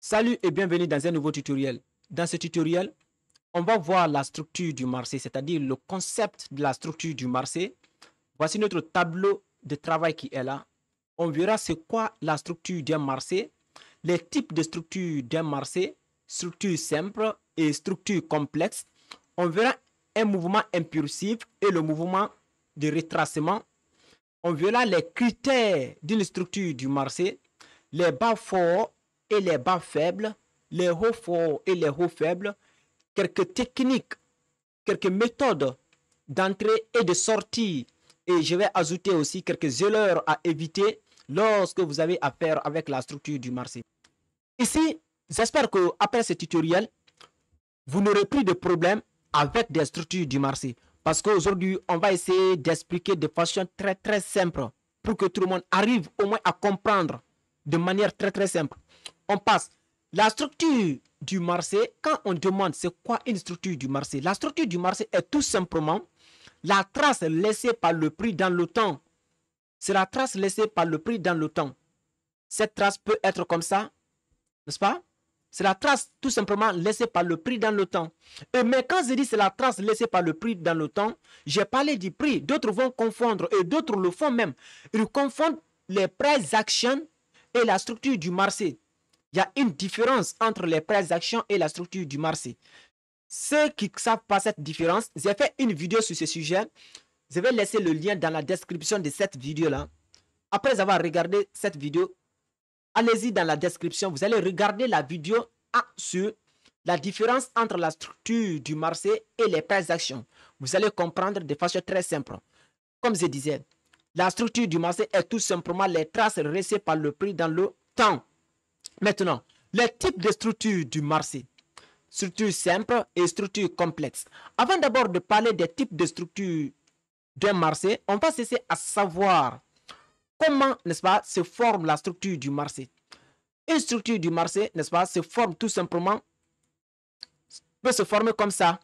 Salut et bienvenue dans un nouveau tutoriel. Dans ce tutoriel, on va voir la structure du marché, c'est-à-dire le concept de la structure du marché. Voici notre tableau de travail qui est là. On verra c'est quoi la structure d'un marché, les types de structures d'un marché, structure simple et structure complexe. On verra un mouvement impulsif et le mouvement de retracement. On verra les critères d'une structure du marché, les bas forts et les bas faibles, les hauts forts et les hauts faibles, quelques techniques, quelques méthodes d'entrée et de sortie. Et je vais ajouter aussi quelques erreurs à éviter lorsque vous avez affaire avec la structure du marché. Ici, j'espère qu'après ce tutoriel, vous n'aurez plus de problème avec des structures du marché. Parce qu'aujourd'hui, on va essayer d'expliquer de façon très simple pour que tout le monde arrive au moins à comprendre de manière très simple. On passe. La structure du marché, quand on demande c'est quoi une structure du marché, la structure du marché est tout simplement la trace laissée par le prix dans le temps. C'est la trace laissée par le prix dans le temps. Cette trace peut être comme ça, n'est-ce pas? C'est la trace tout simplement laissée par le prix dans le temps. Mais quand je dis c'est la trace laissée par le prix dans le temps, j'ai parlé du prix. D'autres vont confondre et d'autres le font même. Ils confondent les price action et la structure du marché. Il y a une différence entre les price action et la structure du marché. Ceux qui ne savent pas cette différence, j'ai fait une vidéo sur ce sujet. Je vais laisser le lien dans la description de cette vidéo-là. Après avoir regardé cette vidéo, allez-y dans la description, vous allez regarder la vidéo sur la différence entre la structure du marché et les price action. Vous allez comprendre de façon très simple. Comme je disais, la structure du marché est tout simplement les traces laissées par le prix dans le temps. Maintenant, les types de structures du marché. Structure simple et structure complexe. Avant d'abord de parler des types de structures d'un marché, on va cesser à savoir comment, n'est-ce pas, se forme la structure du marché. Une structure du marché, n'est-ce pas, se forme tout simplement, peut se former comme ça,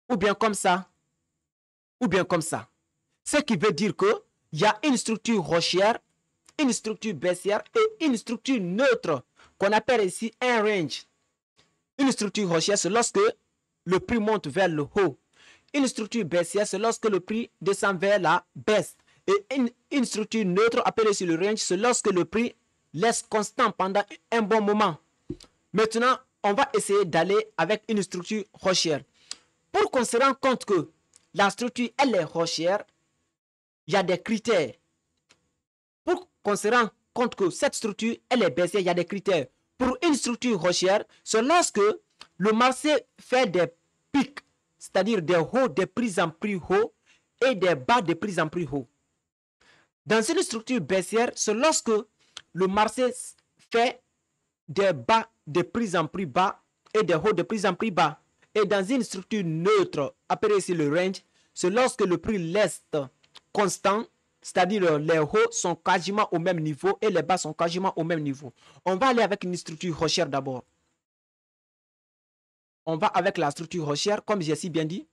ou bien comme ça, ou bien comme ça. Ce qui veut dire qu'il y a une structure haussière, une structure baissière et une structure neutre qu'on appelle ici un range. Une structure haussière, c'est lorsque le prix monte vers le haut. Une structure baissière, c'est lorsque le prix descend vers la baisse. Et une structure neutre, appelée ici le range, c'est lorsque le prix laisse constant pendant un bon moment. Maintenant, on va essayer d'aller avec une structure haussière. Pour qu'on se rende compte que la structure, elle est haussière, il y a des critères. Pour qu'on se rende compte que cette structure, elle est baissière, il y a des critères. Pour une structure haussière, c'est lorsque le marché fait des pics, c'est-à-dire des hauts de plus en plus hauts et des bas de plus en plus hauts. Dans une structure baissière, c'est lorsque le marché fait des bas de plus en plus bas et des hauts de plus en plus bas. Et dans une structure neutre, appelée ici le range, c'est lorsque le prix reste constant, c'est-à-dire les hauts sont quasiment au même niveau et les bas sont quasiment au même niveau. On va aller avec une structure haussière d'abord. On va avec la structure haussière, comme j'ai si bien dit.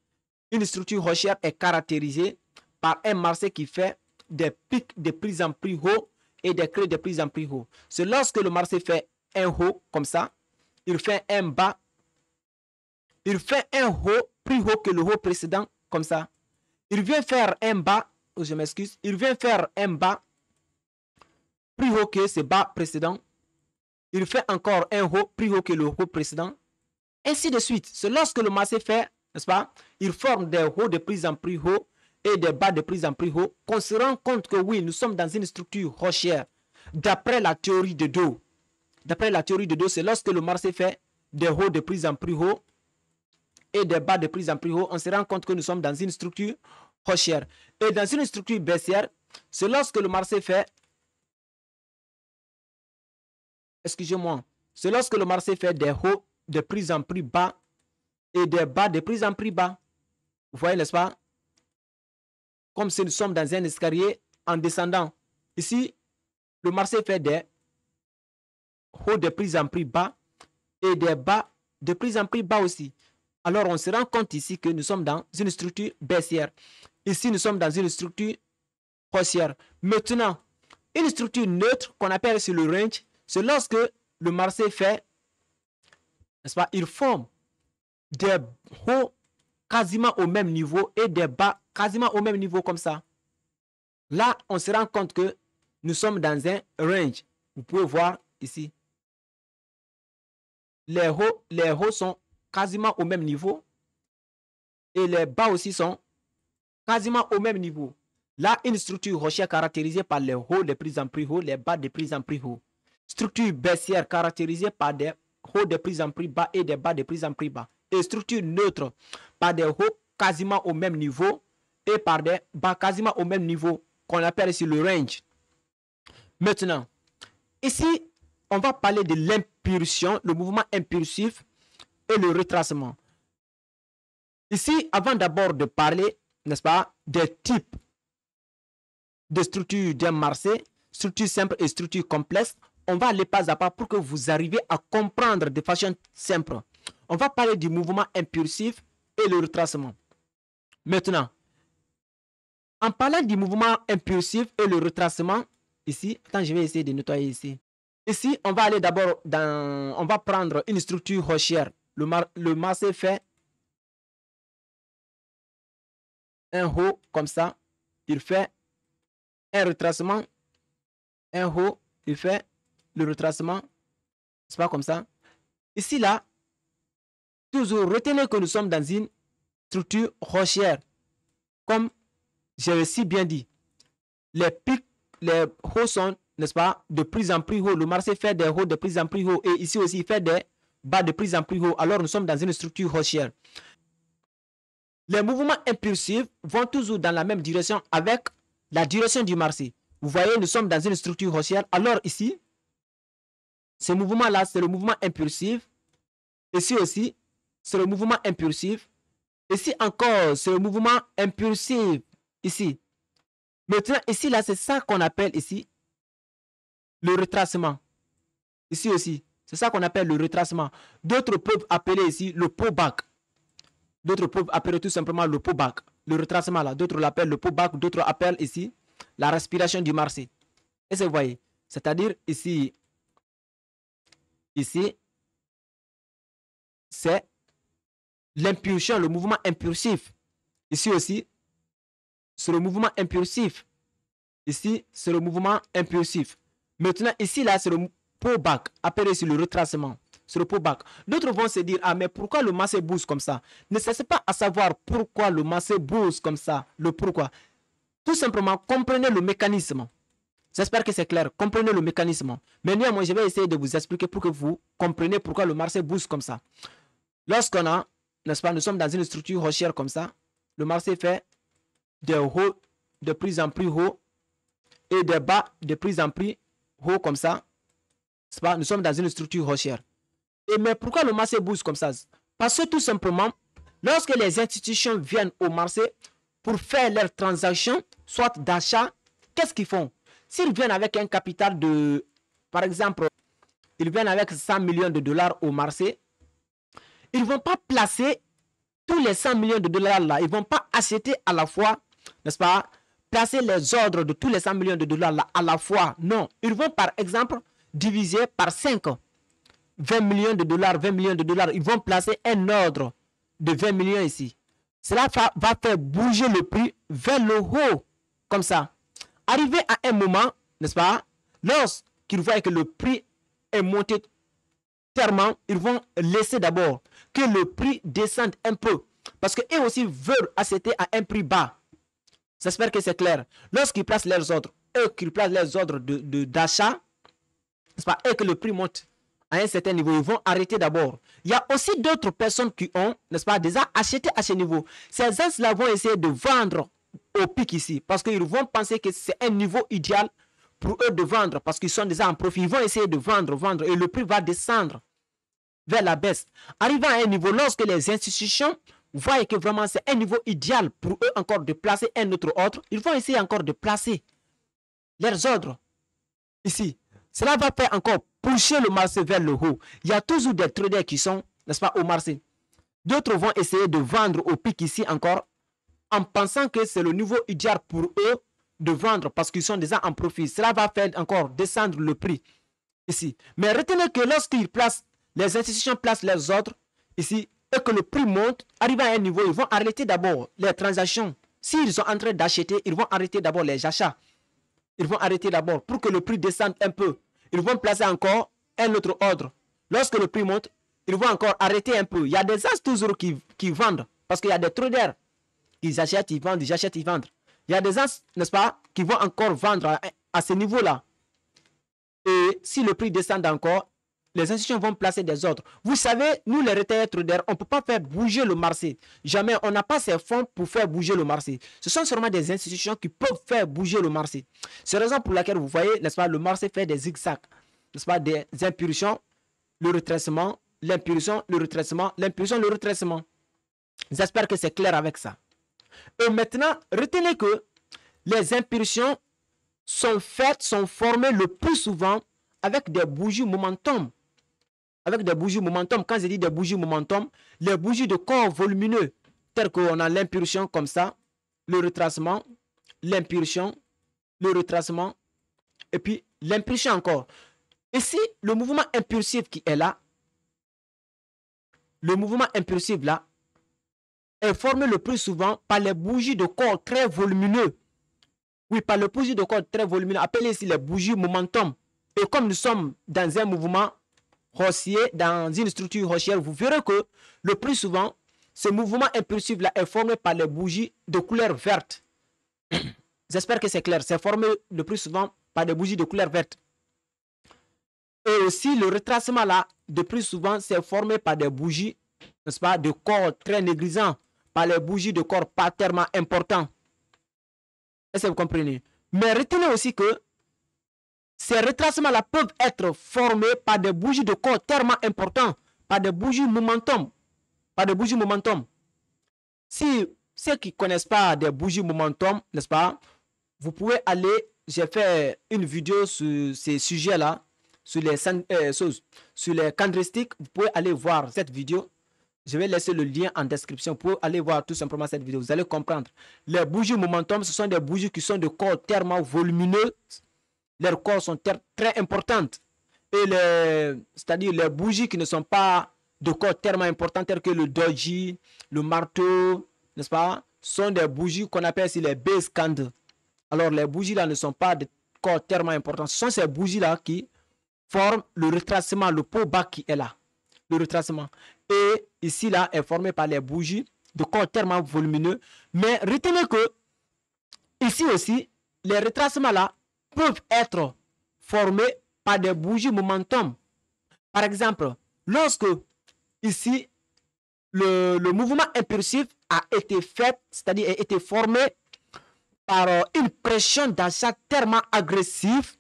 Une structure haussière est caractérisée par un marché qui fait des pics de plus en plus hauts et des creux de plus en plus hauts. C'est lorsque le marché fait un haut comme ça, il fait un bas, il fait un haut plus haut que le haut précédent comme ça. Il vient faire un bas, je m'excuse, il vient faire un bas plus haut que ce bas précédent. Il fait encore un haut plus haut que le haut précédent. Ainsi de suite. C'est lorsque le marché fait, n'est-ce pas, il forme des hauts de plus en plus hauts et des bas de plus en plus hauts, qu'on se rend compte que oui, nous sommes dans une structure haussière. D'après la théorie de dos. D'après la théorie de dos, c'est lorsque le marché fait des hauts de plus en plus hauts et des bas de plus en plus hauts, on se rend compte que nous sommes dans une structure haussière. Et dans une structure baissière, c'est lorsque le marché fait, excusez-moi, c'est lorsque le marché fait des hauts de plus en plus bas et des bas de plus en plus bas. Vous voyez, n'est-ce pas? Comme si nous sommes dans un escalier en descendant. Ici, le marché fait des hauts de plus en plus bas et des bas de plus en plus bas aussi. Alors, on se rend compte ici que nous sommes dans une structure baissière. Ici, nous sommes dans une structure haussière. Maintenant, une structure neutre qu'on appelle sur le range, c'est lorsque le marché fait, n'est-ce pas, il forme des hauts quasiment au même niveau et des bas quasiment au même niveau comme ça. Là, on se rend compte que nous sommes dans un range. Vous pouvez voir ici. Les hauts sont quasiment au même niveau et les bas aussi sont quasiment au même niveau. Là, une structure haussière caractérisée par les hauts de plus en plus hauts, les bas de plus en plus hauts. Structure baissière caractérisée par des hauts de plus en plus bas et des bas de plus en plus bas. Et structure neutre par des hauts quasiment au même niveau et par des bas quasiment au même niveau qu'on appelle ici le range. Maintenant, ici, on va parler de l'impulsion, le mouvement impulsif et le retracement. Ici, avant d'abord de parler, n'est-ce pas, des types de structures d'un marché, structure simple et structure complexe, on va aller pas à pas pour que vous arriviez à comprendre de façon simple. On va parler du mouvement impulsif et le retracement. Maintenant, en parlant du mouvement impulsif et le retracement, ici, attends, je vais essayer de nettoyer ici. Ici, on va aller d'abord dans, on va prendre une structure haussière. Le marché fait un haut comme ça, il fait un retracement, un haut, il fait le retracement, c'est pas comme ça. Ici, là, toujours retenez que nous sommes dans une structure haussière. Comme j'ai si bien dit, les pics, les hauts sont, n'est-ce pas, de plus en plus haut. Le marché fait des hauts de plus en plus haut et ici aussi, il fait des bas de plus en plus haut. Alors, nous sommes dans une structure haussière. Les mouvements impulsifs vont toujours dans la même direction avec la direction du marché. Vous voyez, nous sommes dans une structure haussière. Alors ici, ce mouvement-là, c'est le mouvement impulsif. Ici aussi, c'est le mouvement impulsif. Ici encore, c'est le mouvement impulsif. Ici. Maintenant, ici, là, c'est ça qu'on appelle ici le retracement. Ici aussi, c'est ça qu'on appelle le retracement. D'autres peuvent appeler ici le pullback. D'autres peuvent appeler tout simplement le pullback. Le retracement là. D'autres l'appellent le pullback. D'autres appellent ici la respiration du marché. Et vous voyez. C'est-à-dire ici, c'est l'impulsion, le mouvement impulsif. Ici aussi, c'est le mouvement impulsif. Ici, c'est le mouvement impulsif. Maintenant, ici, là, c'est le pullback. Appelé ici le retracement. C'est le pullback. D'autres vont se dire, ah, mais pourquoi le marché bouge comme ça? Ne cessez pas à savoir pourquoi le marché bouge comme ça. Le pourquoi. Tout simplement, comprenez le mécanisme. J'espère que c'est clair. Comprenez le mécanisme. Mais néanmoins, je vais essayer de vous expliquer pour que vous compreniez pourquoi le marché bouge comme ça. Lorsqu'on a, n'est-ce pas, nous sommes dans une structure haussière comme ça, le marché fait des hauts de plus en plus hauts et des bas de plus en plus hauts comme ça. C'est pas, nous sommes dans une structure haussière. Et mais pourquoi le marché bouge comme ça? Parce que tout simplement, lorsque les institutions viennent au marché pour faire leurs transactions, soit d'achat, qu'est-ce qu'ils font? S'ils viennent avec un capital de, par exemple, ils viennent avec 100 millions de dollars au marché, ils ne vont pas placer tous les 100 millions de dollars là. Ils ne vont pas acheter à la fois, n'est-ce pas, placer les ordres de tous les 100 millions de dollars là à la fois. Non, ils vont par exemple diviser par 5. 20 millions de dollars, 20 millions de dollars. Ils vont placer un ordre de 20 millions ici. Cela va faire bouger le prix vers le haut, comme ça. Arrivé à un moment, n'est-ce pas, lorsqu'ils voient que le prix est monté tellement, ils vont laisser d'abord que le prix descende un peu. Parce qu'eux aussi veulent acheter à un prix bas. J'espère que c'est clair. Lorsqu'ils placent leurs ordres, eux qui placent leurs ordres d'achat, n'est-ce pas, et que le prix monte à un certain niveau, ils vont arrêter d'abord. Il y a aussi d'autres personnes qui ont, n'est-ce pas, déjà acheté à ce niveau. Ces gens-là vont essayer de vendre au pic ici, parce qu'ils vont penser que c'est un niveau idéal pour eux de vendre, parce qu'ils sont déjà en profit. Ils vont essayer de vendre, et le prix va descendre vers la baisse. Arrivant à un niveau, lorsque les institutions voient que vraiment c'est un niveau idéal pour eux encore de placer un autre ordre, ils vont essayer encore de placer leurs ordres ici. Cela va faire encore pousser le marché vers le haut. Il y a toujours des traders qui sont, n'est-ce pas, au marché. D'autres vont essayer de vendre au pic ici encore en pensant que c'est le niveau idéal pour eux de vendre parce qu'ils sont déjà en profit. Cela va faire encore descendre le prix ici. Mais retenez que lorsqu'ils placent, les institutions placent les ordres ici, et que le prix monte, arrivé à un niveau, ils vont arrêter d'abord les transactions. S'ils sont en train d'acheter, ils vont arrêter d'abord les achats. Ils vont arrêter d'abord pour que le prix descende un peu. Ils vont placer encore un autre ordre. Lorsque le prix monte, ils vont encore arrêter un peu. Il y a des as toujours qui vendent parce qu'il y a des traders. Ils achètent, ils vendent, ils achètent, ils vendent. Il y a des as, n'est-ce pas, qui vont encore vendre à ce niveau-là. Et si le prix descend encore, les institutions vont placer des ordres. Vous savez, nous les retail traders, on ne peut pas faire bouger le marché. Jamais, on n'a pas ces fonds pour faire bouger le marché. Ce sont seulement des institutions qui peuvent faire bouger le marché. C'est la raison pour laquelle vous voyez, n'est-ce pas, le marché fait des zigzags, n'est-ce pas, des impulsions, le retracement, l'impulsion, le retracement, l'impulsion, le retracement. J'espère que c'est clair avec ça. Et maintenant, retenez que les impulsions sont faites, sont formées le plus souvent avec des bougies momentum. Avec des bougies momentum, quand je dis des bougies momentum, les bougies de corps volumineux, telles qu'on a l'impulsion comme ça, le retracement, l'impulsion, le retracement, et puis l'impulsion encore. Ici, le mouvement impulsif qui est là, le mouvement impulsif là, est formé le plus souvent par les bougies de corps très volumineux. Oui, par les bougies de corps très volumineux, appelées ici les bougies momentum. Et comme nous sommes dans un mouvement haussier, dans une structure haussière, vous verrez que le plus souvent, ce mouvement impulsif là est formé par les bougies de couleur verte. J'espère que c'est clair. C'est formé le plus souvent par des bougies de couleur verte. Et aussi, le retracement là, de plus souvent, c'est formé par des bougies, n'est-ce pas, de corps très négrisants, par les bougies de corps pas tellement importants. Est-ce que vous comprenez? Mais retenez aussi que ces retracements-là peuvent être formés par des bougies de corps tellement importants, par des bougies momentum. Par des bougies momentum. Si ceux qui ne connaissent pas des bougies momentum, n'est-ce pas, vous pouvez aller, j'ai fait une vidéo sur ces sujets-là, sur les candlesticks, vous pouvez aller voir cette vidéo. Je vais laisser le lien en description pour aller voir tout simplement cette vidéo. Vous allez comprendre. Les bougies momentum, ce sont des bougies qui sont de corps tellement volumineux. Leurs corps sont très importantes. Et c'est-à-dire les bougies qui ne sont pas de corps tellement importants, tels que le doji, le marteau, n'est-ce pas, sont des bougies qu'on appelle ici les base candles. Alors les bougies là ne sont pas de corps tellement importants. Ce sont ces bougies là qui forment le retracement, le pot bas qui est là. Le retracement. Et ici là est formé par les bougies de corps tellement volumineux. Mais retenez que ici aussi, les retracements là peuvent être formés par des bougies momentum. Par exemple, lorsque ici le mouvement impulsif a été fait, c'est-à-dire a été formé par une pression d'achat tellement agressive,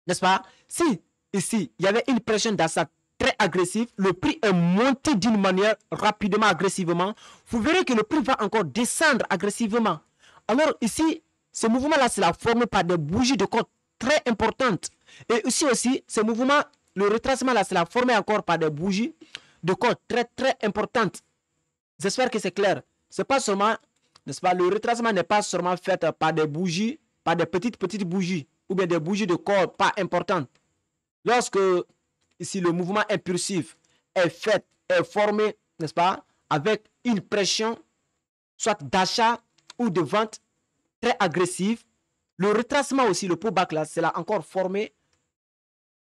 n'est-ce pas? Si ici il y avait une pression d'achat très agressive, le prix est monté d'une manière rapidement, agressivement, vous verrez que le prix va encore descendre agressivement. Alors ici, ce mouvement-là, c'est la formé par des bougies de corps très importantes. Et aussi, ce mouvement, le retracement-là, c'est la formé encore par des bougies de corps très importantes. J'espère que c'est clair. C'est pas seulement, n'est-ce pas, le retracement n'est pas seulement fait par des bougies, par des petites bougies, ou bien des bougies de corps pas importantes. Lorsque, ici, le mouvement impulsif est fait, est formé, n'est-ce pas, avec une pression, soit d'achat ou de vente, très agressive. Le retracement aussi, le pullback là, c'est là encore formé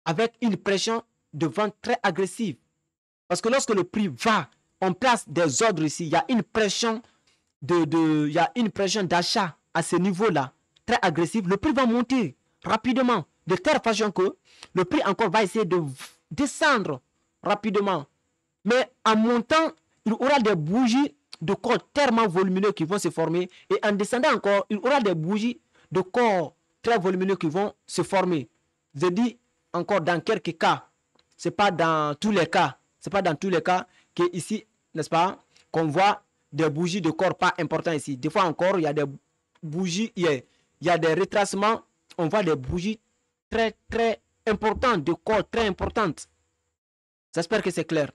avec une pression de vente très agressive. Parce que lorsque le prix va, on place des ordres ici, il y a une pression il y a une pression d'achat à ce niveau-là, très agressive. Le prix va monter rapidement, de telle façon que le prix encore va essayer de descendre rapidement. Mais en montant, il aura des bougies de corps tellement volumineux qui vont se former. Et en descendant encore, il aura des bougies de corps très volumineux qui vont se former. Je dis encore dans quelques cas. Ce n'est pas dans tous les cas. Ce n'est pas dans tous les cas que ici, n'est-ce pas, qu'on voit des bougies de corps pas importants ici. Des fois encore, il y a des bougies, il y a des retracements. On voit des bougies très importantes, de corps très importantes. J'espère que c'est clair.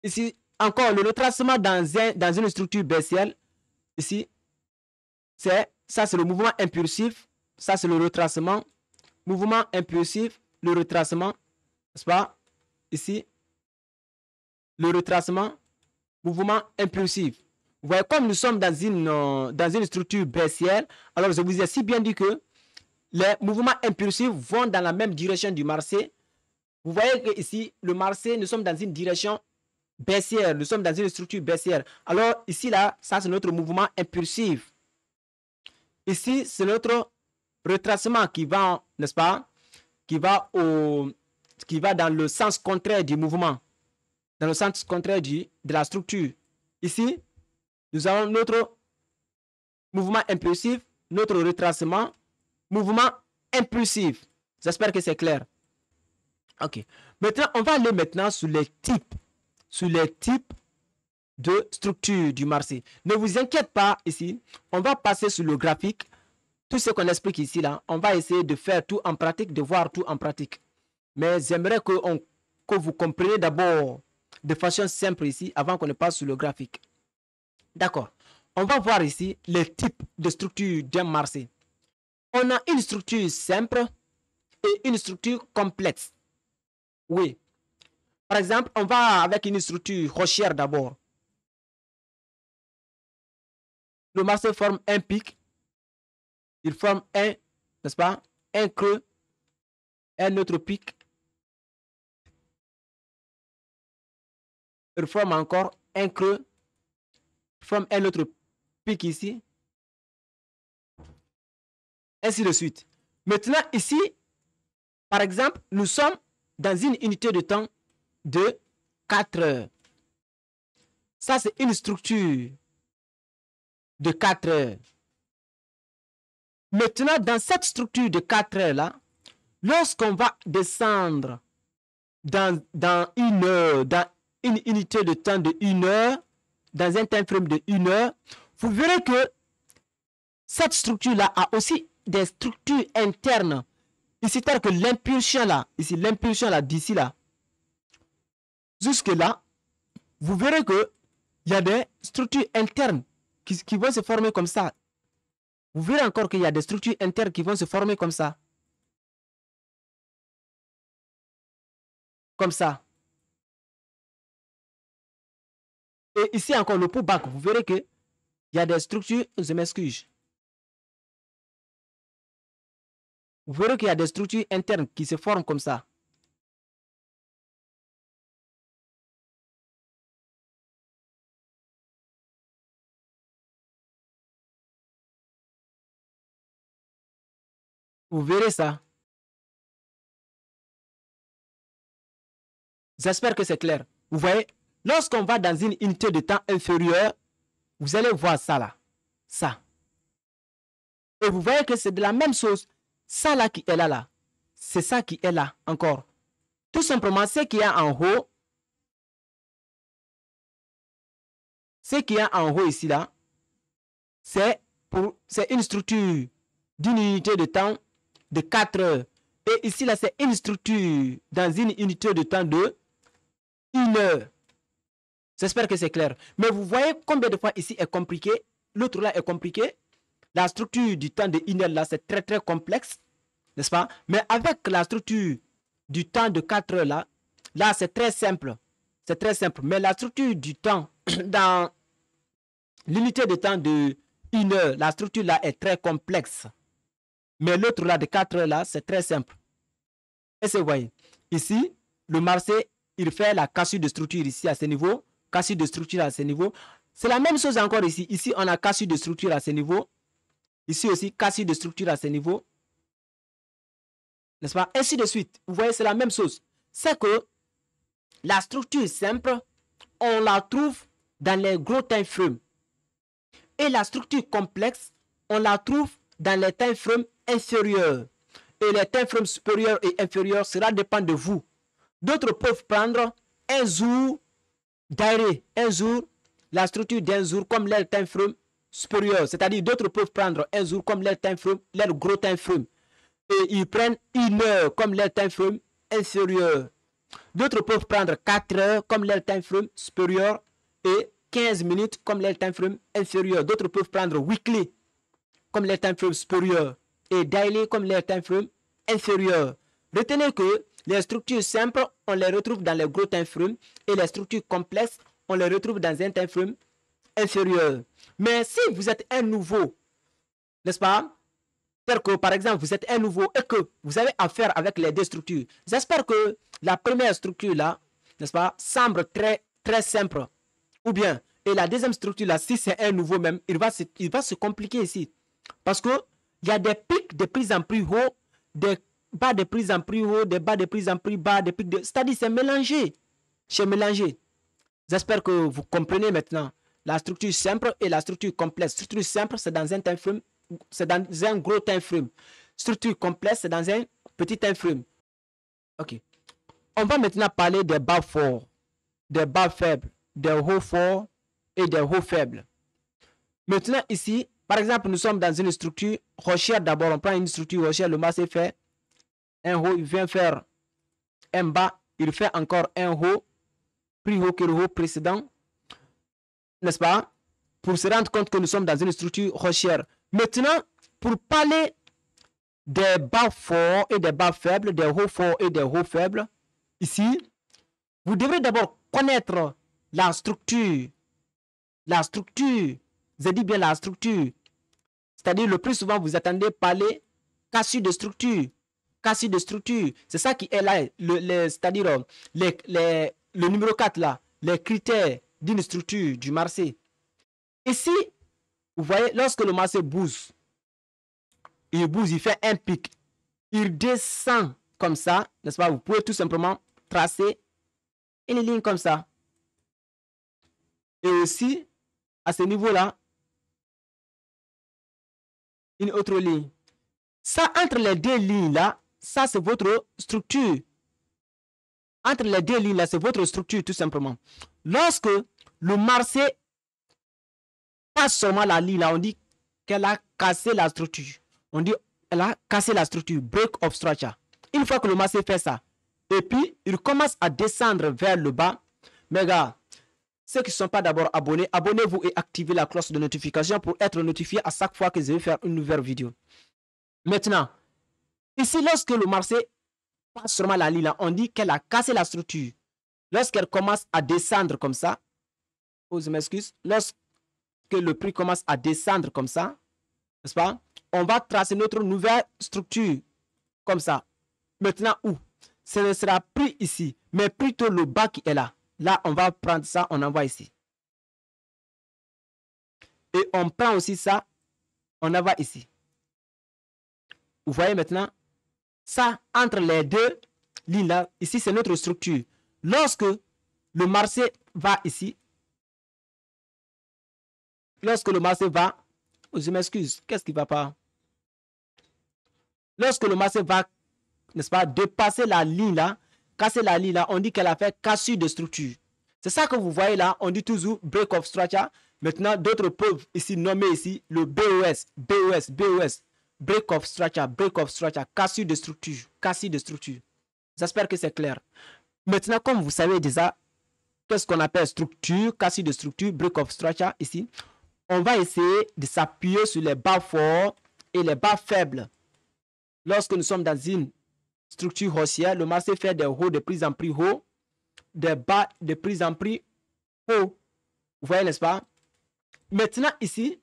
Ici, encore, le retracement dans une structure baissière, ici, ça c'est le mouvement impulsif, ça c'est le retracement, mouvement impulsif, le retracement, n'est-ce pas? Ici, le retracement, mouvement impulsif. Vous voyez, comme nous sommes dans une structure baissière, alors je vous ai si bien dit que les mouvements impulsifs vont dans la même direction du marché. Vous voyez que ici, le marché, nous sommes dans une direction baissière, nous sommes dans une structure baissière. Alors ici, là, ça c'est notre mouvement impulsif. Ici, c'est notre retracement qui va, n'est-ce pas, qui va dans le sens contraire du mouvement, dans le sens contraire de la structure. Ici, nous avons notre mouvement impulsif, notre retracement, mouvement impulsif. J'espère que c'est clair. Ok. Maintenant, on va aller maintenant sur les types de structure du marché. Ne vous inquiétez pas ici. On va passer sur le graphique. Tout ce qu'on explique ici, là, on va essayer de faire tout en pratique, de voir tout en pratique. Mais j'aimerais que vous compreniez d'abord de façon simple ici, avant qu'on ne passe sur le graphique. D'accord. On va voir ici les types de structure d'un marché. On a une structure simple et une structure complexe. Oui. Par exemple, on va avec une structure haussière d'abord. Le marché forme un pic. Il forme n'est-ce pas, un creux, un autre pic. Il forme encore un creux. Il forme un autre pic ici. Ainsi de suite. Maintenant, ici, par exemple, nous sommes dans une unité de temps de 4 heures. Ça, c'est une structure de 4 heures. Maintenant, dans cette structure de 4 heures là, lorsqu'on va descendre dans une heure, dans une unité de temps de 1 heure, dans un time frame de 1 heure, vous verrez que cette structure-là a aussi des structures internes. Ici, c'est-à-dire que l'impulsion là, ici, l'impulsion là, d'ici là, jusque là, vous verrez que il y a des structures internes qui vont se former comme ça. Vous verrez encore qu'il y a des structures internes qui vont se former comme ça. Comme ça. Et ici encore le pullback, vous verrez qu'il y a des structures, je m'excuse. Vous verrez qu'il y a des structures internes qui se forment comme ça. Vous verrez ça. J'espère que c'est clair. Vous voyez, lorsqu'on va dans une unité de temps inférieure, vous allez voir ça là. Ça. Et vous voyez que c'est de la même chose. Ça là qui est là. C'est ça qui est là encore. Tout simplement, ce qu'il y a en haut, ici là, c'est une structure d'une unité de temps de 4 heures. Et ici là, c'est une structure dans une unité de temps de 1 heure. J'espère que c'est clair. Mais vous voyez combien de fois ici est compliqué. L'autre là est compliqué. La structure du temps de 1 heure là, c'est très très complexe. N'est-ce pas? Mais avec la structure du temps de 4 heures là, c'est très simple. C'est très simple. Mais la structure du temps dans l'unité de temps de 1 heure, la structure là est très complexe. Mais l'autre là de 4 heures là, c'est très simple. Et vous voyez, ici, le marché, il fait la cassure de structure ici à ce niveau, cassure de structure à ce niveau. C'est la même chose encore ici. Ici, on a cassure de structure à ce niveau. Ici aussi, cassure de structure à ce niveau. N'est-ce pas? Ainsi de suite. Vous voyez, c'est la même chose. C'est que la structure simple, on la trouve dans les gros time frames. Et la structure complexe, on la trouve dans les time frames inférieurs. Et les time frames supérieurs et inférieurs, cela dépend de vous. D'autres peuvent prendre un jour d'arrêt, un jour, la structure d'un jour comme leur time frame supérieur. C'est-à-dire d'autres peuvent prendre un jour comme leur time frame, leur gros time frame. Et ils prennent 1 heure comme leur time frame inférieur. D'autres peuvent prendre 4 heures comme leur time frame supérieur et 15 minutes comme leur time frame inférieur. D'autres peuvent prendre weekly comme leur time frame supérieur et daily comme leur time frame inférieur. Retenez que les structures simples, on les retrouve dans les gros temps frames et les structures complexes, on les retrouve dans un time frame inférieur. Mais si vous êtes un nouveau, n'est-ce pas? C'est-à-dire que par exemple, vous êtes un nouveau et que vous avez affaire avec les deux structures. J'espère que la première structure là, n'est-ce pas, semble très simple. Ou bien, et la deuxième structure là, si c'est un nouveau même, il va se compliquer ici. Parce que il y a des pics de prise en prix haut, des bas de prise en prix haut, des bas de prise en prix bas, des pics de... C'est-à-dire c'est mélangé. C'est mélangé. J'espère que vous comprenez maintenant la structure simple et la structure complexe. Structure simple, c'est dans un time frame, c'est dans un gros time frame. Structure complexe, c'est dans un petit time frame. Ok. On va maintenant parler des bas forts, des bas faibles, des hauts forts et des hauts faibles. Maintenant ici, par exemple, nous sommes dans une structure haussière. D'abord, on prend une structure haussière, le marché fait un haut, il vient faire un bas, il fait encore un haut, plus haut que le haut précédent, n'est-ce pas? Pour se rendre compte que nous sommes dans une structure haussière. Maintenant, pour parler des bas forts et des bas faibles, des hauts forts et des hauts faibles, ici, vous devrez d'abord connaître la structure. La structure, je dis bien la structure. C'est-à-dire, le plus souvent, vous attendez parler cassure de structure. Cassure de structure. C'est ça qui est là. C'est-à-dire, le numéro 4 là, les critères d'une structure du marché. Ici, vous voyez, lorsque le marché bouge, il fait un pic. Il descend comme ça, n'est-ce pas? Vous pouvez tout simplement tracer une ligne comme ça. Et aussi, à ce niveau-là, une autre ligne. Ça, entre les deux lignes-là, ça, c'est votre structure. Entre les deux lignes-là, c'est votre structure, tout simplement. Lorsque le marché passe seulement la ligne-là, on dit qu'elle a cassé la structure. On dit qu'elle a cassé la structure, break of structure. Une fois que le marché fait ça, et puis, il commence à descendre vers le bas. Mais gars, ceux qui ne sont pas d'abord abonnés, abonnez-vous et activez la cloche de notification pour être notifié à chaque fois que je vais faire une nouvelle vidéo. Maintenant, ici, lorsque le marché passe seulement la ligne là, on dit qu'elle a cassé la structure. Lorsqu'elle commence à descendre comme ça, oh, je m'excuse, lorsque le prix commence à descendre comme ça, n'est-ce pas? On va tracer notre nouvelle structure comme ça. Maintenant, où? Ce ne sera plus ici, mais plutôt le bas qui est là. Là, on va prendre ça, on envoie ici. Et on prend aussi ça, on envoie ici. Vous voyez maintenant, ça, entre les deux lignes là, ici, c'est notre structure. Lorsque le marché va ici, lorsque le marché va, oh, je m'excuse, qu'est-ce qui ne va pas? Lorsque le marché va, n'est-ce pas, dépasser la ligne là, casser la ligne là, on dit qu'elle a fait cassure de structure. C'est ça que vous voyez là, on dit toujours break of structure. Maintenant, d'autres peuvent ici nommer ici le BOS, break of structure, cassure de structure, cassure de structure. J'espère que c'est clair. Maintenant, comme vous savez déjà, qu'est-ce qu'on appelle structure, cassure de structure, break of structure ici, on va essayer de s'appuyer sur les bas forts et les bas faibles. Lorsque nous sommes dans une structure haussière, le marché fait des hauts de prise en prix haut, des bas de prise en prix haut. Vous voyez, n'est-ce pas? Maintenant, ici,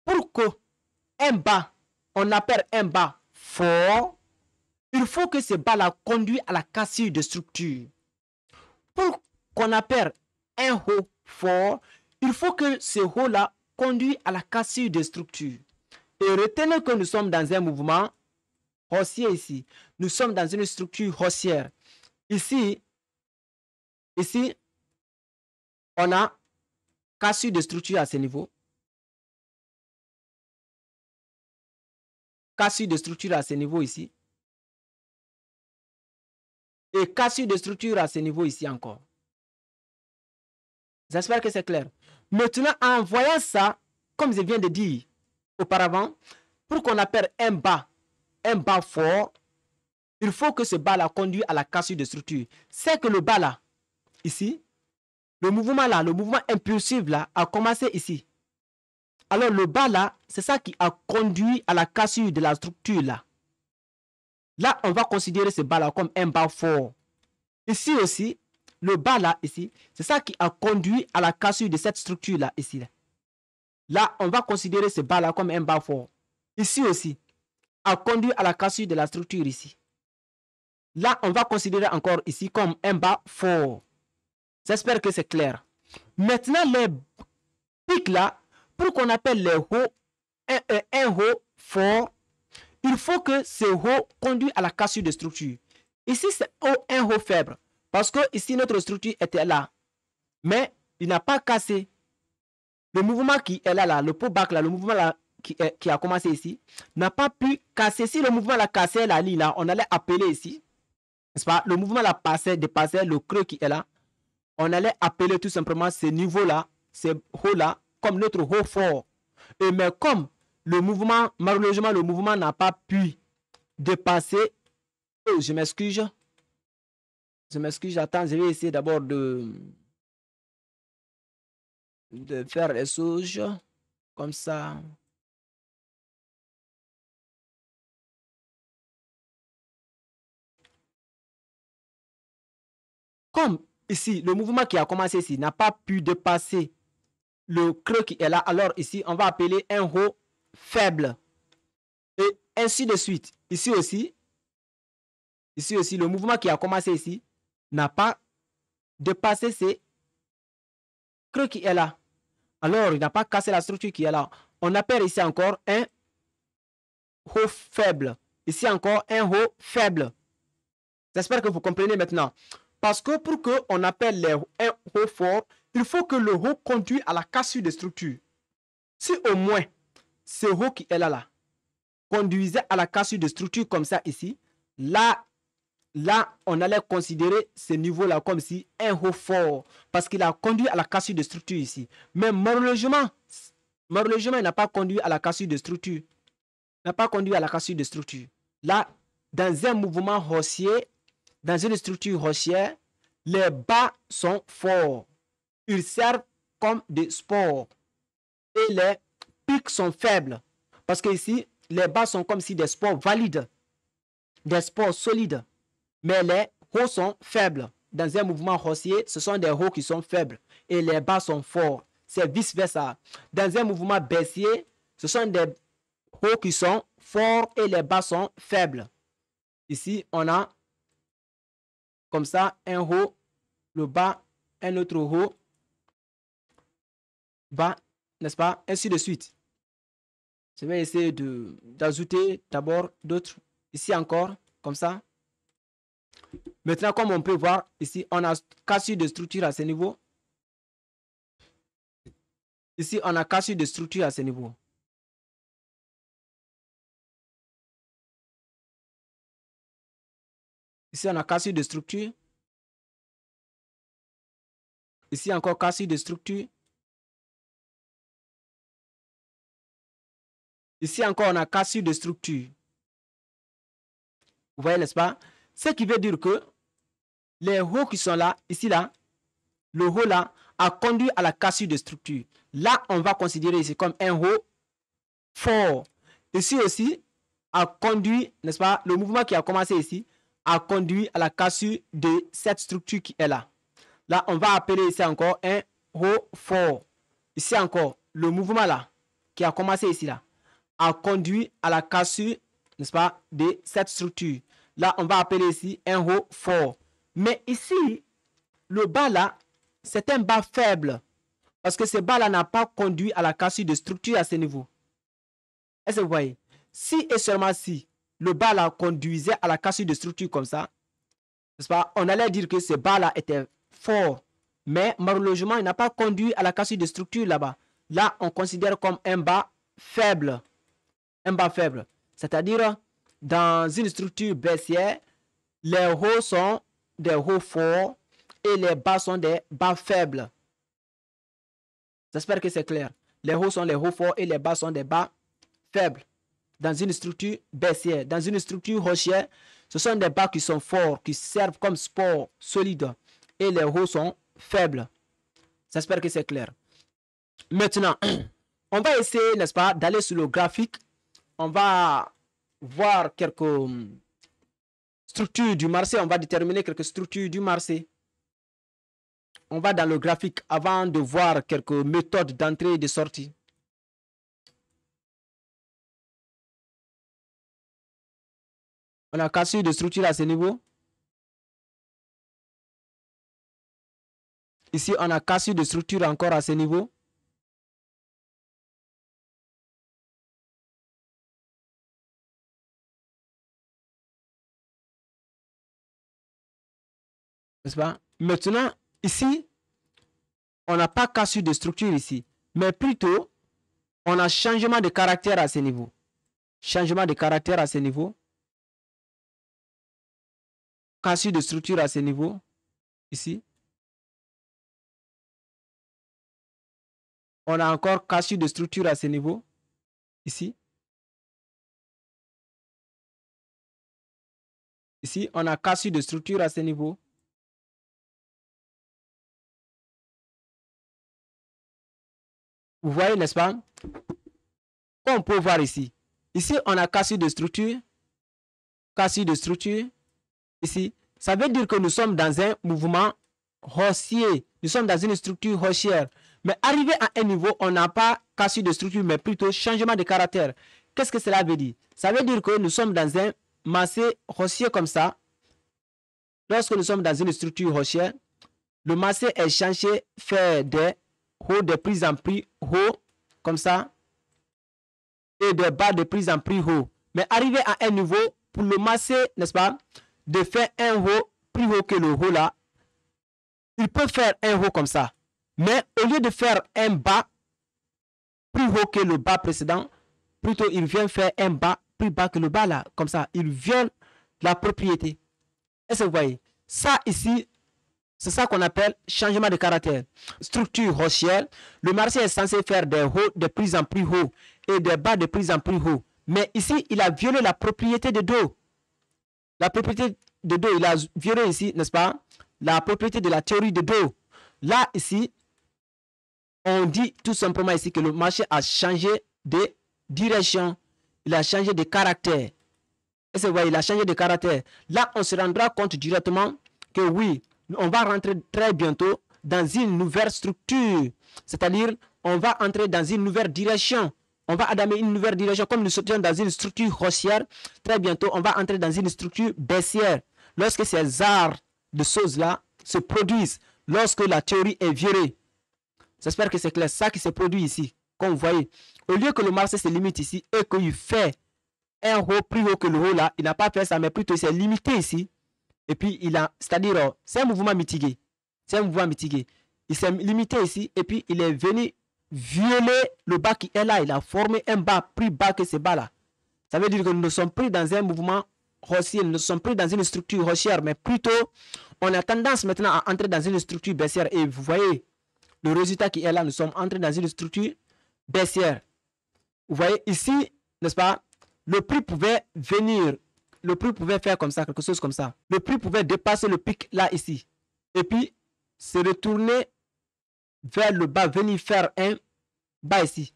pour que un bas, on appelle un bas fort, il faut que ce bas-là conduise à la cassure de structure. Pour qu'on appelle un haut fort, il faut que ce haut-là conduise à la cassure de structure. Et retenez que nous sommes dans un mouvement haussier ici. Nous sommes dans une structure haussière. Ici, on a cassure de structure à ce niveau. Cassure de structure à ce niveau ici. Et cassure de structure à ce niveau ici encore. J'espère que c'est clair. Maintenant, en voyant ça, comme je viens de dire auparavant, pour qu'on appelle un bas fort, il faut que ce bas là conduise à la cassure de structure. C'est que le bas là, ici, le mouvement impulsif là, a commencé ici. Alors le bas là, c'est ça qui a conduit à la cassure de la structure là. Là, on va considérer ce bas-là comme un bas fort. Ici aussi, le bas là, ici, c'est ça qui a conduit à la cassure de cette structure-là, ici. Là, on va considérer ce bas là comme un bas fort. Ici aussi, a conduit à la cassure de la structure ici. Là, on va considérer encore ici comme un bas fort. J'espère que c'est clair. Maintenant, les pics là, pour qu'on appelle les hauts, un haut fort, il faut que ce haut conduise à la cassure de structure. Ici, c'est un haut faible. Parce que ici, notre structure était là. Mais il n'a pas cassé. Le mouvement qui est là, le pullback là, le mouvement là, qui a commencé ici, n'a pas pu casser. Si le mouvement l'a cassé la ligne là, on allait appeler ici, n'est-ce pas? Le mouvement l'a passé, dépassé le creux qui est là. On allait appeler tout simplement ce niveau-là, ces hauts-là, comme notre haut fort. Et mais comme le mouvement, malheureusement, le mouvement n'a pas pu dépasser. Oh, je m'excuse. Je m'excuse, j'attends. Je vais essayer d'abord de faire les choses comme ça. Comme ici, le mouvement qui a commencé ici n'a pas pu dépasser le creux qui est là, alors ici, on va appeler un haut faible. Et ainsi de suite. Ici aussi, le mouvement qui a commencé ici n'a pas dépassé ces creux qui est là. Alors, il n'a pas cassé la structure qui est là. On appelle ici encore un haut faible. Ici encore un haut faible. J'espère que vous comprenez maintenant. Parce que pour qu'on appelle un haut fort, il faut que le haut conduise à la cassure de structure. Si au moins ce haut qui est là, conduisait à la cassure de structure comme ça ici, là, on allait considérer ce niveau-là comme si un haut fort, parce qu'il a conduit à la cassure de structure ici. Mais malheureusement, il n'a pas conduit à la cassure de structure. N'a pas conduit à la cassure de structure. Là, dans un mouvement haussier, dans une structure haussière, les bas sont forts. Ils servent comme des sports. Et les pics sont faibles. Parce que ici, les bas sont comme si des sports valides, des sports solides. Mais les hauts sont faibles. Dans un mouvement haussier, ce sont des hauts qui sont faibles. Et les bas sont forts. C'est vice-versa. Dans un mouvement baissier, ce sont des hauts qui sont forts et les bas sont faibles. Ici, on a comme ça un haut, le bas, un autre haut, bas, n'est-ce pas? Ainsi de suite. Je vais essayer d'ajouter d'abord d'autres. Ici encore, comme ça. Maintenant, comme on peut voir, ici, on a cassure de structure à ce niveau. Ici, on a cassure de structure à ce niveau. Ici, on a cassure de structure. Ici, encore cassure de structure. Ici, encore, on a cassure de structure. Vous voyez, n'est-ce pas? Ce qui veut dire que les hauts qui sont là, ici, là, le haut là, a conduit à la cassure de structure. Là, on va considérer ici comme un haut fort. Ici aussi, a conduit, n'est-ce pas, le mouvement qui a commencé ici, a conduit à la cassure de cette structure qui est là. Là, on va appeler ici encore un haut fort. Ici encore, le mouvement là, qui a commencé ici là, a conduit à la cassure, n'est-ce pas, de cette structure. Là, on va appeler ici un haut fort. Mais ici, le bas là, c'est un bas faible. Parce que ce bas là n'a pas conduit à la cassure de structure à ce niveau. Est-ce que vous voyez? Si et seulement si le bas là conduisait à la cassure de structure comme ça, n'est-ce pas, on allait dire que ce bas là était fort. Mais malheureusement, il n'a pas conduit à la cassure de structure là-bas. Là, on considère comme un bas faible. Un bas faible. C'est-à-dire, dans une structure baissière, les hauts sont des hauts forts et les bas sont des bas faibles. J'espère que c'est clair. Les hauts sont les hauts forts et les bas sont des bas faibles. Dans une structure baissière, dans une structure haussière, ce sont des bas qui sont forts, qui servent comme support solide et les hauts sont faibles. J'espère que c'est clair. Maintenant, on va essayer, n'est-ce pas, d'aller sur le graphique. On va voir quelques structures du marché, on va déterminer quelques structures du marché. On va dans le graphique avant de voir quelques méthodes d'entrée et de sortie. On a cassé de structure à ce niveau. Ici, on a cassé de structure encore à ce niveau. N'est-ce pas? Maintenant, ici, on n'a pas cassé de structure ici, mais plutôt, on a changement de caractère à ce niveau. Changement de caractère à ce niveau. Cassure de structure à ce niveau. Ici. On a encore cassure de structure à ce niveau. Ici. Ici, on a cassure de structure à ce niveau. Vous voyez, n'est-ce pas? Comme on peut voir ici. Ici, on a cassure de structure. Cassure de structure. Ici. Ça veut dire que nous sommes dans un mouvement haussier. Nous sommes dans une structure haussière. Mais arrivé à un niveau, on n'a pas cassure de structure, mais plutôt changement de caractère. Qu'est-ce que cela veut dire? Ça veut dire que nous sommes dans un marché haussier comme ça. Lorsque nous sommes dans une structure haussière, le marché est changé, fait des hauts de plus en plus hauts, comme ça, et des bas de plus en plus hauts. Mais arrivé à un niveau, pour le marché, n'est-ce pas, de faire un haut plus haut que le haut là, il peut faire un haut comme ça. Mais au lieu de faire un bas plus haut que le bas précédent, plutôt il vient faire un bas plus bas que le bas là, comme ça. Il viole la propriété. Est-ce que vous voyez? Ça ici, c'est ça qu'on appelle changement de caractère. Structure haussière, le marché est censé faire des hauts de plus en plus hauts et des bas de plus en plus hauts. Mais ici, il a violé la propriété de dos. La propriété de dos, il a violé ici, n'est-ce pas? La propriété de la théorie de dos. Là, ici, on dit tout simplement ici que le marché a changé de direction. Il a changé de caractère. Et c'est vrai, il a changé de caractère. Là, on se rendra compte directement que oui, on va rentrer très bientôt dans une nouvelle structure. C'est-à-dire, on va entrer dans une nouvelle direction. On va adamer une nouvelle direction. Comme nous sommes dans une structure haussière, très bientôt, on va entrer dans une structure baissière. Lorsque ces arts de choses-là se produisent, lorsque la théorie est violée. J'espère que c'est clair. Ça qui se produit ici. Comme vous voyez, au lieu que le marché se limite ici et qu'il fait un haut plus haut que le haut là, il n'a pas fait ça, mais plutôt il s'est limité ici. Et puis il a, c'est-à-dire, c'est un mouvement mitigé. C'est un mouvement mitigé. Il s'est limité ici et puis il est venu violer le bas qui est là. Il a formé un bas plus bas que ce bas là. Ça veut dire que nous ne sommes plus dans un mouvement haussier, nous ne sommes plus dans une structure haussière, mais plutôt on a tendance maintenant à entrer dans une structure baissière. Et vous voyez le résultat qui est là, nous sommes entrés dans une structure baissière. Vous voyez ici, n'est-ce pas? Le prix pouvait venir, le prix pouvait faire comme ça, quelque chose comme ça. Le prix pouvait dépasser le pic là, ici. Et puis, se retourner vers le bas, venir faire un bas ici.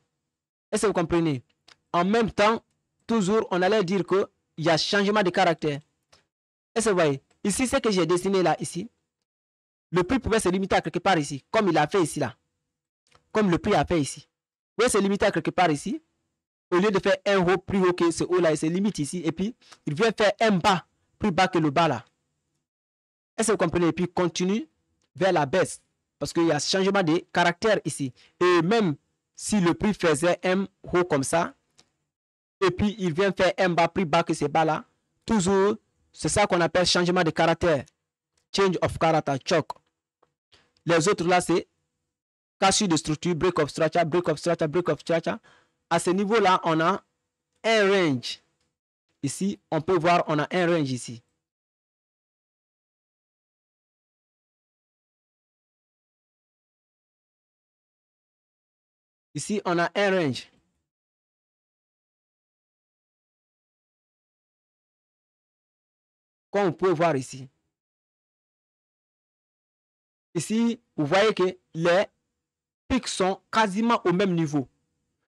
Est-ce que vous comprenez? En même temps, toujours, on allait dire qu'il y a changement de caractère. Est-ce que vous voyez? Ici, ce que j'ai dessiné là, ici. Le prix pouvait se limiter à quelque part ici, comme il a fait ici là. Comme le prix a fait ici. Vous pouvez se limiter à quelque part ici. Au lieu de faire un haut plus haut que ce haut là, il se limite ici. Et puis, il vient faire un bas plus bas que le bas là. Est-ce que vous comprenez? Et puis, continue vers la baisse. Parce qu'il y a changement de caractère ici. Et même si le prix faisait un haut comme ça, et puis il vient faire un bas plus bas que ce bas là, toujours, c'est ça qu'on appelle changement de caractère. Change of character, choc. Les autres là, c'est cassure de structure, break of structure, break of structure, break of structure. À ce niveau-là, on a un range. Ici, on peut voir, on a un range ici. Ici, on a un range. Comme on peut voir ici. Ici, vous voyez que les pics sont quasiment au même niveau.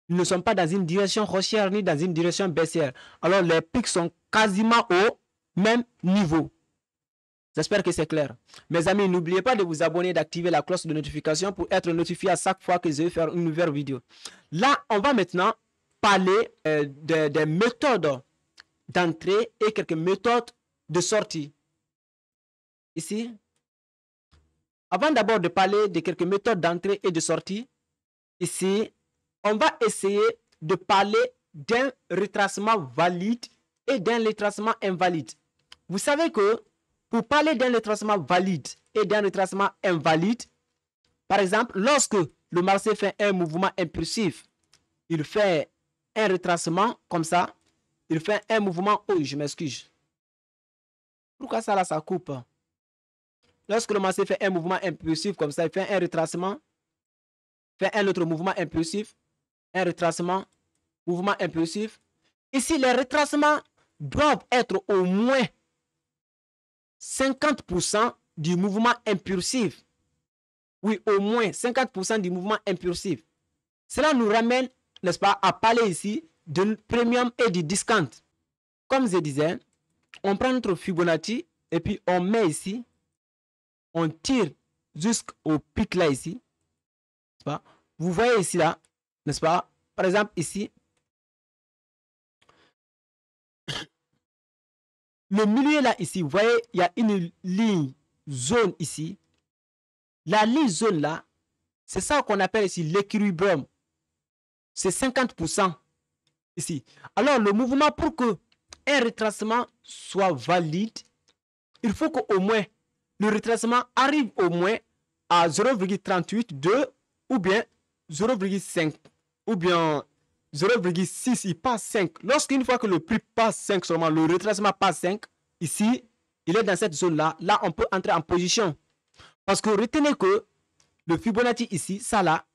Ils ne sont pas dans une direction haussière ni dans une direction baissière. Alors, les pics sont quasiment au même niveau. J'espère que c'est clair. Mes amis, n'oubliez pas de vous abonner et d'activer la cloche de notification pour être notifié à chaque fois que je vais faire une nouvelle vidéo. Là, on va maintenant parler des méthodes d'entrée et quelques méthodes de sortie. Ici, avant d'abord de parler de quelques méthodes d'entrée et de sortie, ici, on va essayer de parler d'un retracement valide et d'un retracement invalide. Vous savez que pour parler d'un retracement valide et d'un retracement invalide, par exemple, lorsque le marché fait un mouvement impulsif, il fait un retracement comme ça, il fait un mouvement, oh je m'excuse. Pourquoi ça là, ça coupe? Lorsque le marché fait un mouvement impulsif comme ça, il fait un retracement, fait un autre mouvement impulsif, un retracement, mouvement impulsif. Ici, les retracements doivent être au moins 50% du mouvement impulsif. Oui, au moins 50% du mouvement impulsif. Cela nous ramène, n'est-ce pas, à parler ici de premium et du discount. Comme je disais, on prend notre Fibonacci et puis on met ici, on tire jusqu'au pic là ici. Pas? Vous voyez ici là, n'est-ce pas? Par exemple ici, le milieu là ici, vous voyez, il y a une ligne zone ici. La ligne zone là, c'est ça qu'on appelle ici l'équilibrium. C'est 50% ici. Alors le mouvement, pour que un retracement soit valide, il faut qu'au moins le retracement arrive au moins à 0,382 ou bien 0,5 ou bien 0,6, il passe 5. Lorsqu'une fois que le prix passe 5 seulement, le retracement passe 5, ici, il est dans cette zone-là. Là, on peut entrer en position. Parce que retenez que le Fibonacci ici, ça là,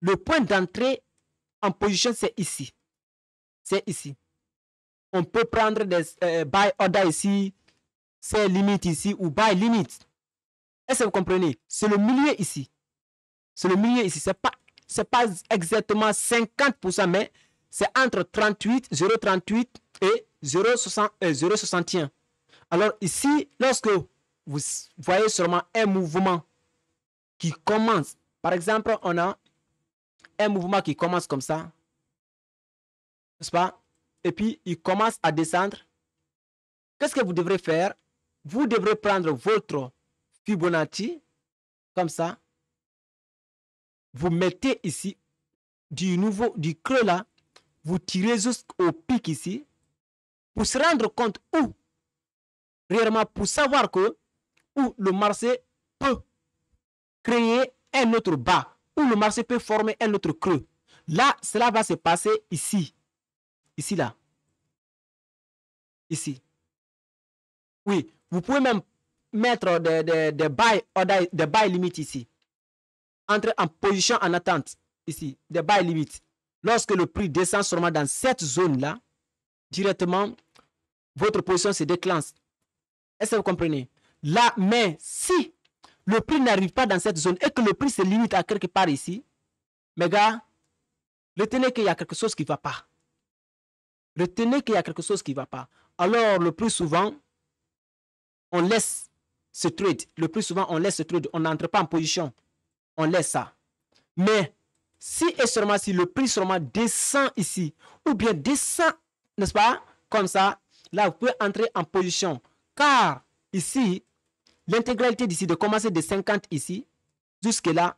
le point d'entrée en position, c'est ici. C'est ici. On peut prendre des buy order ici, c'est limite ici ou buy limite. Est-ce que vous comprenez? C'est le milieu ici. C'est le milieu ici. C'est pas exactement 50%, mais c'est entre 0,38 et 0,61. Alors ici, lorsque vous voyez seulement un mouvement qui commence, par exemple, on a un mouvement qui commence comme ça, n'est-ce pas? Et puis, il commence à descendre. Qu'est-ce que vous devrez faire? Vous devrez prendre votre Fibonacci, comme ça. Vous mettez ici du creux là, vous tirez jusqu'au pic ici, pour se rendre compte où, réellement, pour savoir que où le marché peut créer un autre bas, où le marché peut former un autre creux. Là, cela va se passer ici. Ici, là. Ici. Oui, vous pouvez même mettre des buy limites ici. Entrer en position en attente. Ici, des buy limites. Lorsque le prix descend seulement dans cette zone-là, directement, votre position se déclenche. Est-ce que vous comprenez? Là, mais si le prix n'arrive pas dans cette zone et que le prix se limite à quelque part ici, mes gars, retenez qu'il y a quelque chose qui ne va pas. Retenez qu'il y a quelque chose qui ne va pas. Alors, le plus souvent, on laisse ce trade. Le plus souvent, on laisse ce trade. On n'entre pas en position. On laisse ça. Mais si et seulement si le prix seulement descend ici, ou bien descend, n'est-ce pas, comme ça, là, vous pouvez entrer en position. Car ici, l'intégralité d'ici, de commencer de 50 ici, jusque là,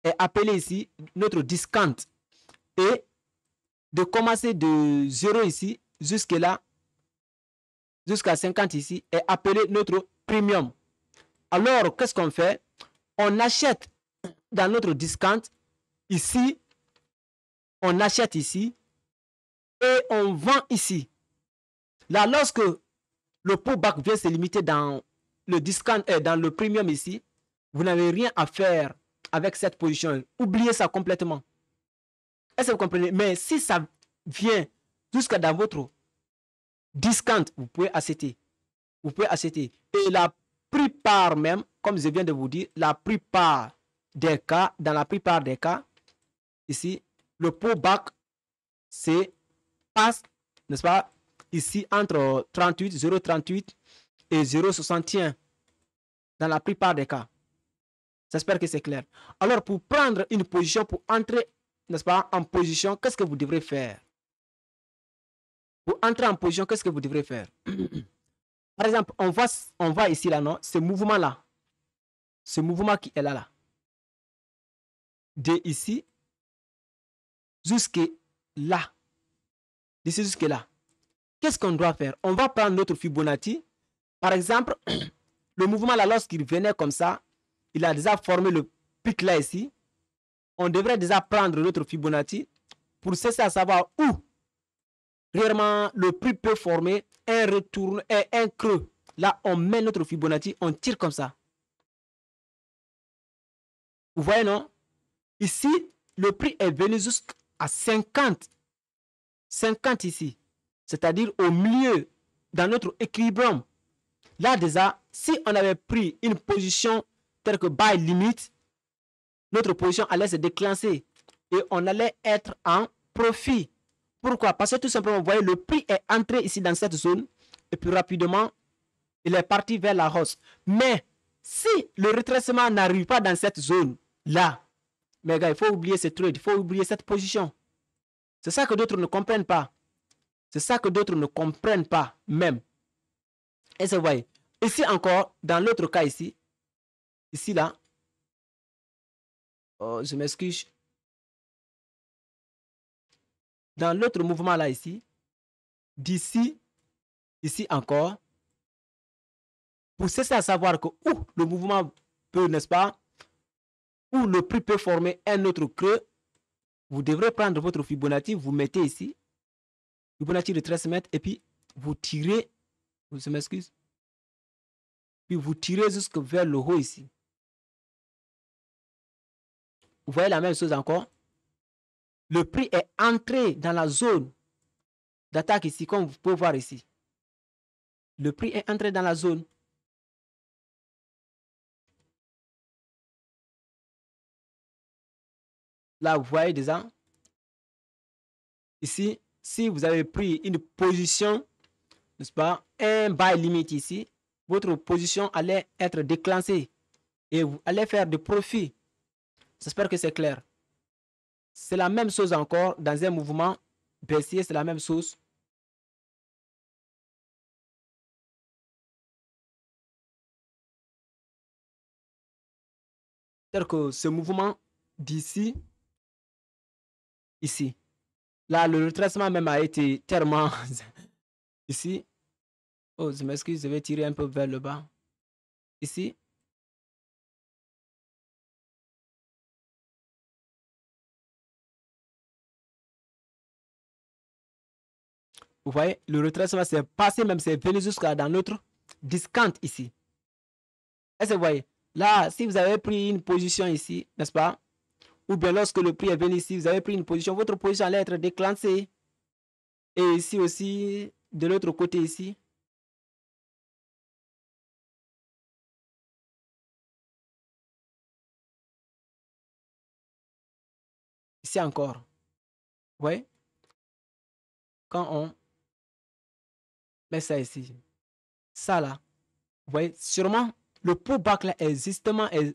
est appelé ici notre discount. Et de commencer de 0 ici, jusque là, jusqu'à 50 ici, est appelé notre premium. Alors, qu'est-ce qu'on fait? On achète dans notre discount, ici, on achète ici, et on vend ici. Là, lorsque le pullback vient se limiter dans le discount, dans le premium ici, vous n'avez rien à faire avec cette position. Oubliez ça complètement. Est-ce que vous comprenez? Mais si ça vient jusqu'à dans votre discount, vous pouvez acheter. Vous pouvez acheter. Et la plupart même, comme je viens de vous dire, la plupart des cas, dans la plupart des cas, ici, le pullback, c'est passe, n'est-ce pas, ici entre 38, 0,38 et 0,61 dans la plupart des cas. J'espère que c'est clair. Alors, pour prendre une position, pour entrer, n'est-ce pas, en position, qu'est-ce que vous devrez faire? Pour entrer en position, qu'est-ce que vous devrez faire? Par exemple, on voit ici, là, non? Ce mouvement-là. Ce mouvement qui est là, là. De ici jusque là. D'ici jusque là. Qu'est-ce qu'on doit faire? On va prendre notre Fibonacci. Par exemple, le mouvement là, lorsqu'il venait comme ça, il a déjà formé le pic là ici. On devrait déjà prendre notre Fibonacci pour cesser à savoir où réellement le prix peut former un retour et un creux. Là, on met notre Fibonacci, on tire comme ça. Vous voyez, non? Ici, le prix est venu jusqu'à 50. 50 ici. C'est-à-dire au milieu, dans notre équilibre. Là, déjà, si on avait pris une position telle que buy limite, notre position allait se déclencher et on allait être en profit. Pourquoi? Parce que tout simplement, vous voyez, le prix est entré ici dans cette zone et puis rapidement, il est parti vers la hausse. Mais si le retracement n'arrive pas dans cette zone-là, mes gars, il faut oublier ce trade, il faut oublier cette position. C'est ça que d'autres ne comprennent pas. C'est ça que d'autres ne comprennent pas même. Et vous voyez, ici encore, dans l'autre cas ici, ici là, oh, je m'excuse. Dans l'autre mouvement là ici, d'ici, ici encore, pour cesser à savoir que où le mouvement peut, n'est-ce pas, où le prix peut former un autre creux, vous devrez prendre votre Fibonacci, vous mettez ici, Fibonacci de 13 mètres, et puis vous tirez, je m'excuse, puis vous tirez jusque vers le haut ici. Vous voyez la même chose encore. Le prix est entré dans la zone d'attaque ici, comme vous pouvez voir ici. Le prix est entré dans la zone. Là, vous voyez déjà. Ici, si vous avez pris une position, n'est-ce pas, un buy limite ici, votre position allait être déclenchée et vous allez faire des profits. J'espère que c'est clair. C'est la même chose encore dans un mouvement baissier, c'est la même chose. C'est-à-dire que ce mouvement d'ici, ici, là, le retracement même a été tellement ici. Oh, je m'excuse, je vais tirer un peu vers le bas. Ici. Vous voyez, le retracement s'est passé, même c'est venu jusqu'à dans notre discount ici. Est-ce que vous voyez? Là, si vous avez pris une position ici, n'est-ce pas? Ou bien lorsque le prix est venu ici, vous avez pris une position, votre position allait être déclenchée. Et ici aussi, de l'autre côté ici. Ici encore. Vous voyez? Quand on met ça ici. Ça là. Vous voyez? Sûrement, le pullback là est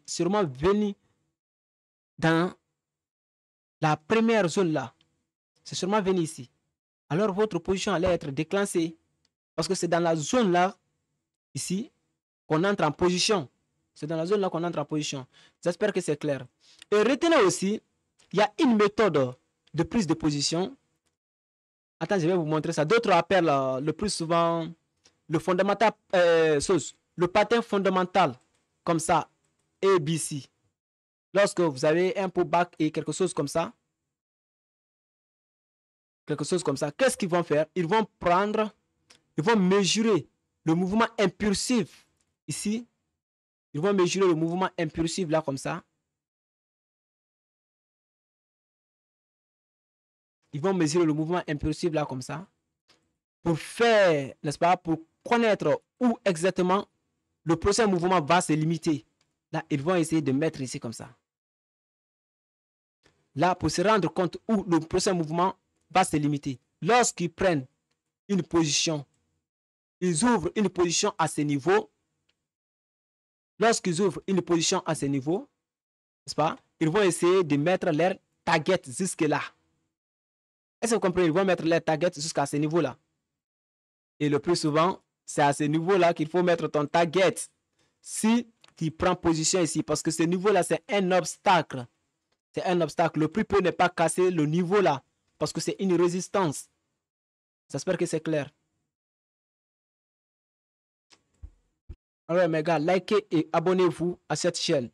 sûrement venu dans la première zone là. C'est sûrement venu ici. Alors votre position allait être déclenchée. Parce que c'est dans la zone là, ici, qu'on entre en position. C'est dans la zone là qu'on entre en position. J'espère que c'est clair. Et retenez aussi, il y a une méthode de prise de position. Attends, je vais vous montrer ça. D'autres appellent le plus souvent le fondamental, le pattern fondamental, comme ça, ABC. Lorsque vous avez un pullback et quelque chose comme ça, qu'est-ce qu'ils vont faire? Ils vont prendre, ils vont mesurer le mouvement impulsif ici. Ils vont mesurer le mouvement impulsif là comme ça. Ils vont mesurer le mouvement impulsif là comme ça. Pour faire, n'est-ce pas, pour connaître où exactement le prochain mouvement va se limiter. Là, ils vont essayer de mettre ici comme ça. Là, pour se rendre compte où le prochain mouvement va se limiter. Lorsqu'ils prennent une position. Ils ouvrent une position à ce niveau. Lorsqu'ils ouvrent une position à ce niveau, n'est-ce pas, ils vont essayer de mettre leur target jusque-là. Est-ce que vous comprenez? Ils vont mettre leur target jusqu'à ce niveau-là. Et le plus souvent, c'est à ce niveau-là qu'il faut mettre ton target. Si tu prends position ici, parce que ce niveau-là, c'est un obstacle. C'est un obstacle. Le prix peut ne pas casser le niveau-là, parce que c'est une résistance. J'espère que c'est clair. Alors mes gars, likez et abonnez-vous à cette chaîne.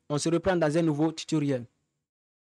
On se reprend dans un nouveau tutoriel.